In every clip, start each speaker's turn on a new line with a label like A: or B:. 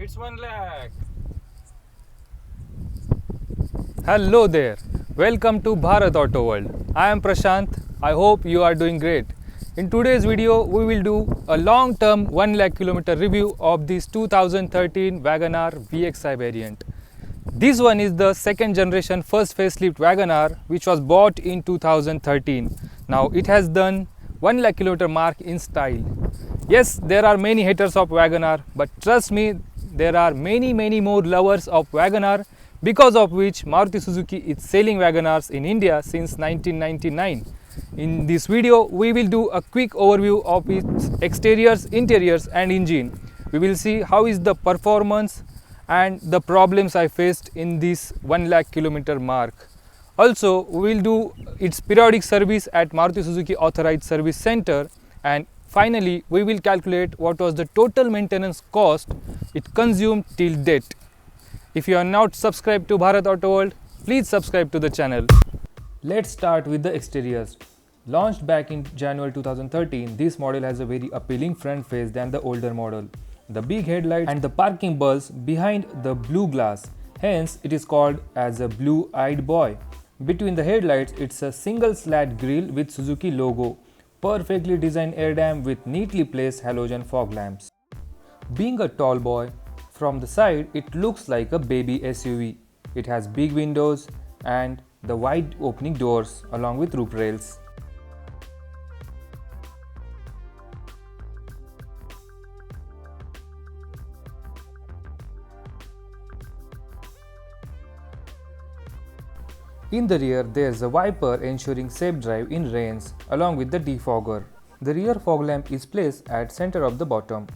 A: It's 1 lakh.
B: Hello there, welcome to Bharat Auto World. I am Prashant. I hope you are doing great. In today's video, we will do a long-term 1 lakh kilometer review of this 2013 WagonR VXI variant. This one is the second generation first facelift WagonR which was bought in 2013. Now it has done 1 lakh kilometer mark in style. Yes, there are many haters of WagonR, but trust me, there are many more lovers of WagonR, because of which Maruti Suzuki is selling WagonRs in India since 1999. In this video, we will do a quick overview of its exteriors, interiors and engine. We will see how is the performance and the problems I faced in this 1 lakh kilometer mark. Also, we will do its periodic service at Maruti Suzuki Authorized Service Center, and finally we will calculate what was the total maintenance cost it consumed till date. If you are not subscribed to Bharat Auto World, please subscribe to the channel. Let's start with the exteriors. Launched back in January 2013, this model has a very appealing front face than the older model. The big headlights and the parking bulbs behind the blue glass, hence it is called as a blue-eyed boy. Between the headlights, it's a single slat grille with Suzuki logo, perfectly designed air dam with neatly placed halogen fog lamps. Being a tall boy, from the side it looks like a baby SUV. It has big windows and the wide opening doors along with roof rails. In the rear, there is a wiper ensuring safe drive in rains along with the defogger. The rear fog lamp is placed at center of the bottom.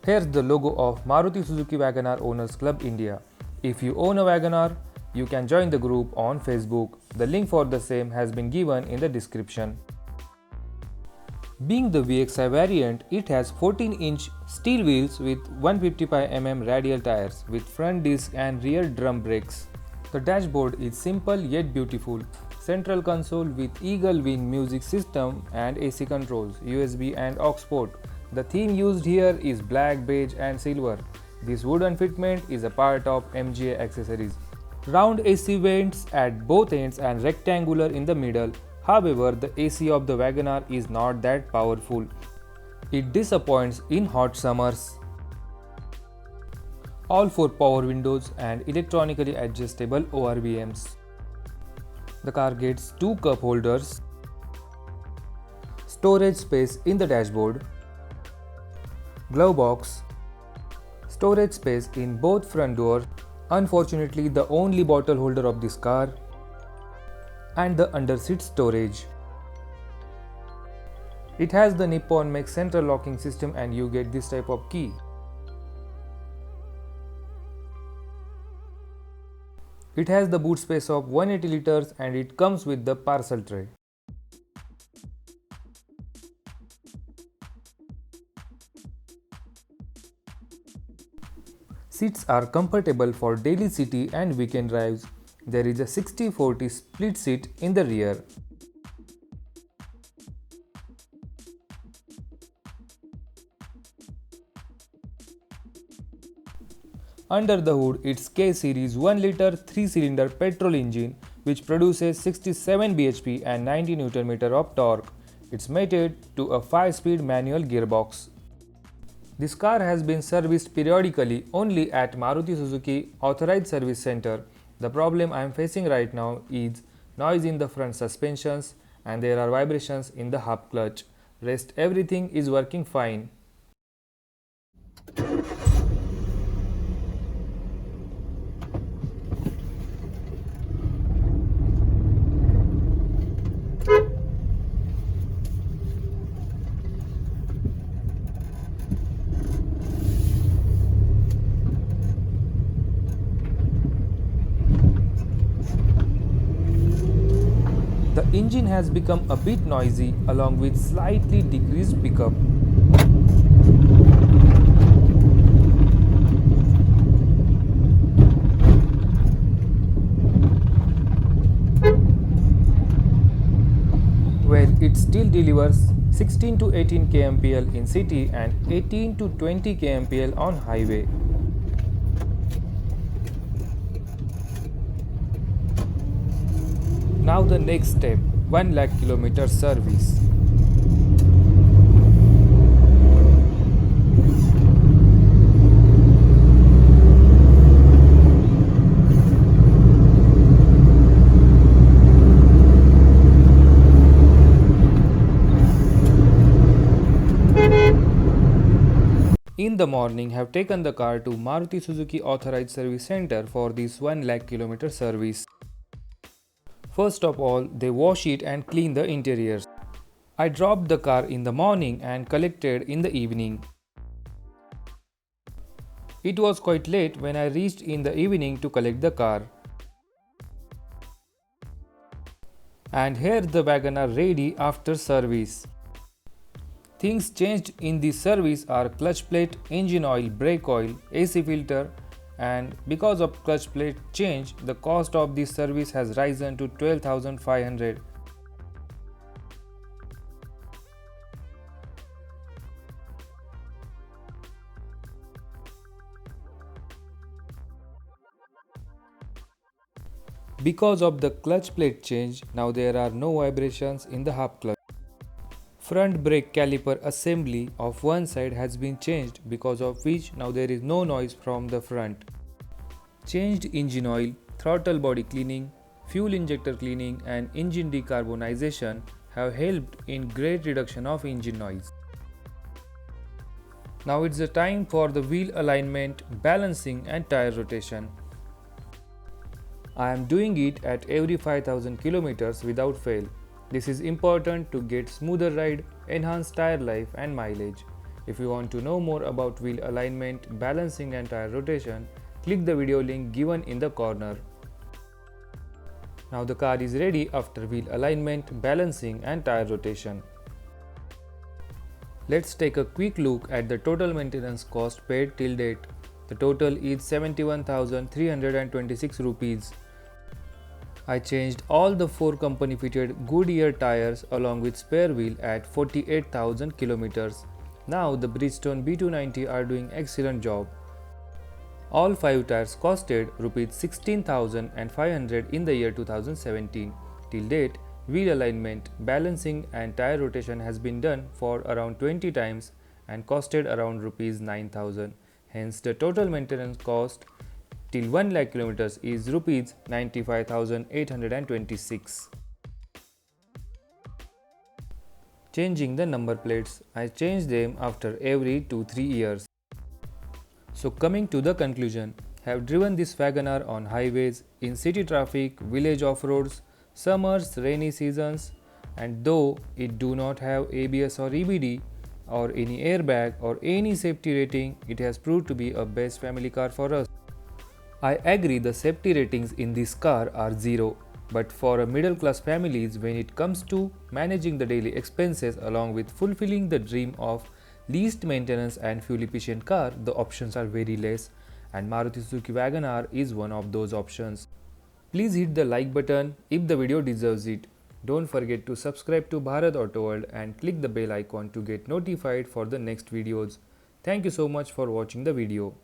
B: Here's the logo of Maruti Suzuki WagonR Owners Club India. If you own a WagonR, you can join the group on Facebook. The link for the same has been given in the description. Being the VXI variant, it has 14-inch steel wheels with 155mm radial tires with front disc and rear drum brakes. The dashboard is simple yet beautiful. Central console with Eagle Wing music system and AC controls, USB and aux port. The theme used here is black, beige and silver. This wooden fitment is a part of MGA accessories. Round AC vents at both ends and rectangular in the middle. However, the AC of the WagonR is not that powerful. It disappoints in hot summers. All 4 power windows and electronically adjustable ORVMs. The car gets 2 cup holders, storage space in the dashboard, glove box, storage space in both front doors, unfortunately the only bottle holder of this car, and the underseat storage. It has the Nippon Make central locking system and you get this type of key. It has the boot space of 180 liters and it comes with the parcel tray. Seats are comfortable for daily city and weekend drives. There is a 60-40 split seat in the rear. Under the hood, it's K-Series 1-liter 3-cylinder petrol engine which produces 67 bhp and 90 Nm of torque. It's mated to a 5-speed manual gearbox. This car has been serviced periodically only at Maruti Suzuki Authorized Service Center. The problem I am facing right now is noise in the front suspensions and there are vibrations in the hub clutch. Rest everything is working fine. The engine has become a bit noisy along with slightly decreased pickup. Well, it still delivers 16 to 18 kmpl in city and 18 to 20 kmpl on highway. Now the next step, 1 lakh kilometer service. In the morning, have taken the car to Maruti Suzuki Authorized Service Center for this 1 lakh kilometer service. First of all, they wash it and clean the interiors. I dropped the car in the morning and collected in the evening. It was quite late when I reached in the evening to collect the car. And here the WagonR ready after service. Things changed in this service are clutch plate, engine oil, brake oil, AC filter, and because of clutch plate change, the cost of this service has risen to 12,500. Because of the clutch plate change, now there are no vibrations in the half clutch. Front brake caliper assembly of one side has been changed, because of which now there is no noise from the front. Changed engine oil, throttle body cleaning, fuel injector cleaning and engine decarbonization have helped in great reduction of engine noise. Now it's the time for the wheel alignment, balancing and tire rotation. I am doing it at every 5000 km without fail. This is important to get smoother ride, enhanced tire life and mileage. If you want to know more about wheel alignment, balancing and tire rotation, click the video link given in the corner. Now the car is ready after wheel alignment, balancing and tire rotation. Let's take a quick look at the total maintenance cost paid till date. The total is 71,326 rupees. I changed all the 4 company fitted Goodyear tires along with spare wheel at 48,000 km. Now the Bridgestone B290 are doing excellent job. All 5 tires costed rupees 16,500 in the year 2017. Till date, wheel alignment, balancing and tire rotation has been done for around 20 times and costed around rupees 9,000. Hence the total maintenance cost till 1 lakh kilometers is rupees 95,826. Changing the number plates, I change them after every 2-3 years. So coming to the conclusion, have driven this WagonR on highways, in city traffic, village off-roads, summers, rainy seasons, and though it do not have ABS or EBD or any airbag or any safety rating, it has proved to be a best family car for us. I agree the safety ratings in this car are 0, but for a middle class families, when it comes to managing the daily expenses along with fulfilling the dream of least maintenance and fuel efficient car, the options are very less and Maruti Suzuki WagonR is one of those options. Please hit the like button if the video deserves it. Don't forget to subscribe to Bharat Auto World and click the bell icon to get notified for the next videos. Thank you so much for watching the video.